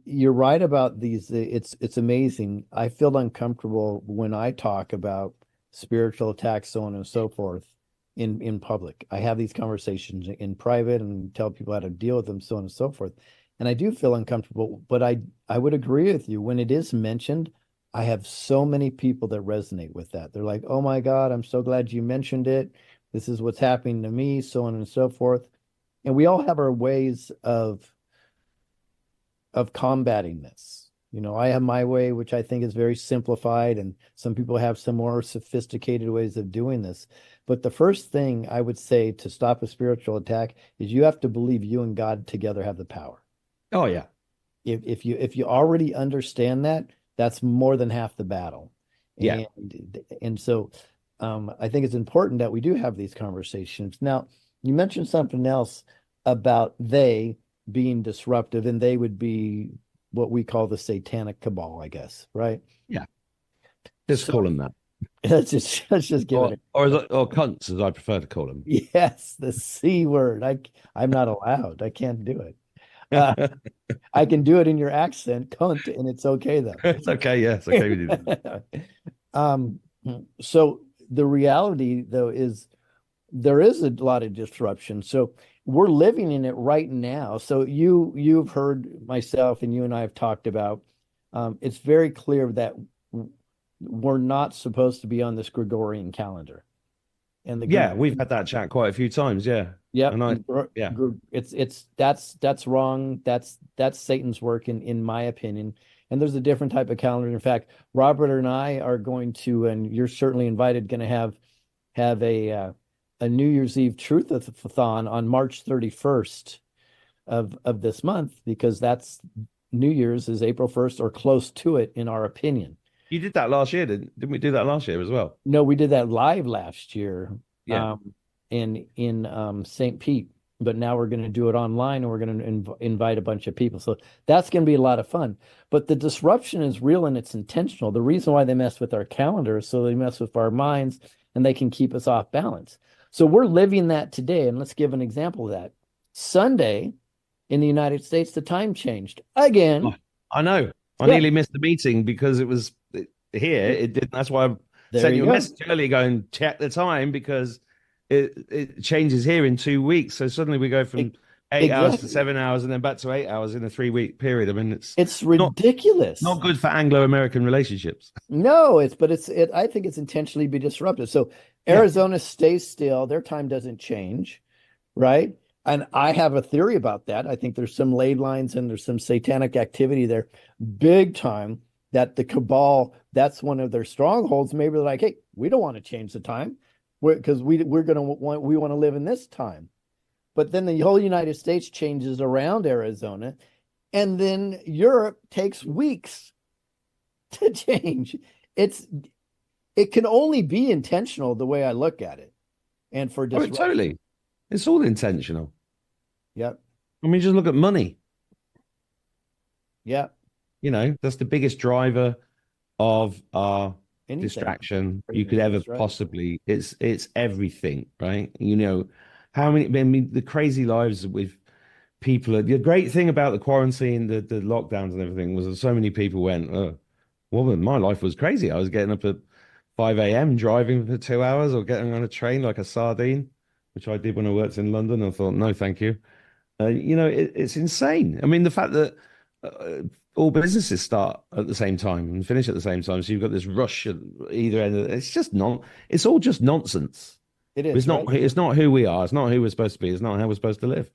You're right about these. It's amazing. I feel uncomfortable when I talk about spiritual attacks, so on and so forth, in public. I have these conversations in private and tell people how to deal with them, so on and so forth. And I do feel uncomfortable, but I would agree with you. When it is mentioned, I have so many people that resonate with that. They're like, "Oh my God, I'm so glad you mentioned it. This is what's happening to me," so on and so forth. And we all have our ways of combating this. I have my way, which I think is very simplified, and some people have some more sophisticated ways of doing this. But the first thing I would say to stop a spiritual attack is you have to believe you and God together have the power. Oh yeah. If you already understand that, that's more than half the battle. Yeah. And so I think it's important that we do have these conversations. Now, you mentioned something else about they being disruptive, and they would be what we call the satanic cabal, I guess, right? Yeah. Just So call them that. let's just give it Or cunts, as I prefer to call them. yes, the C word. I'm not allowed. I can't do it. Uh, I can do it in your accent, cunt, and it's okay though. It's okay. Yeah, it's okay with you. um, so the reality though is there is a lot of disruption. So we're living in it right now. So you've heard myself and you and I have talked about it's very clear that we're not supposed to be on this Gregorian calendar. And the Yeah, we've had that chat quite a few times. Yeah. yep, And yeah. it's that's wrong. That's Satan's work in my opinion. And there's a different type of calendar. In fact, Robert and I are going to, and you're certainly invited, going to have a New Year's Eve truth-a-thon on March 31st of this month, because that's New Year's is April 1st or close to it in our opinion. You did that last year, didn't we do that last year as well? No, we did that live last year Yeah. in St. Pete, but now we're going to do it online, and we're going to invite a bunch of people. So that's going to be a lot of fun. But the disruption is real and it's intentional. The reason why they mess with our calendar is so they mess with our minds and they can keep us off balance. So we're living that today. And let's give an example of that. Sunday in the United States, the time changed Oh, again. I know. I Yeah, nearly missed the meeting because here. It didn't. That's why I there sent you you a go. message earlier going, check the time because it changes here in 2 weeks. So suddenly we go from 8 hours to Exactly. 7 hours and then back to 8 hours in a 3 week period. I mean, it's It's not ridiculous. not good for Anglo-American relationships. No, I think it's intentionally be disruptive. So Yeah. Arizona stays still, their time doesn't change, right? And I have a theory about that. I think there's some ley lines and there's some satanic activity there, big time, that the cabal, that's one of their strongholds. Maybe they're like, hey, we don't want to change the time because we want to live in this time. But then the whole United States changes around Arizona, and then Europe takes weeks to change. It's it can only be intentional the way I look at it, and for Oh, disruption. totally. It's all intentional. Yep, I mean, just look at money. yep. That's the biggest driver of our Anything. distraction you could Craziness. ever That's right. possibly. It's everything, right? How many? I mean, the crazy lives with people. The great thing about the quarantine, the lockdowns and everything was that so many people went, "Oh, well, my life was crazy. I was getting up at 5 a.m. driving for 2 hours or getting on a train like a sardine," which I did when I worked in London. I thought, no, thank you. It's insane. I mean, the fact that uh, all businesses start at the same time and finish at the same time, so you've got this rush at either end. It's just not. It's all just nonsense. It It's is not. right. It's not who we are. It's not who we're supposed to be. It's not how we're supposed to live.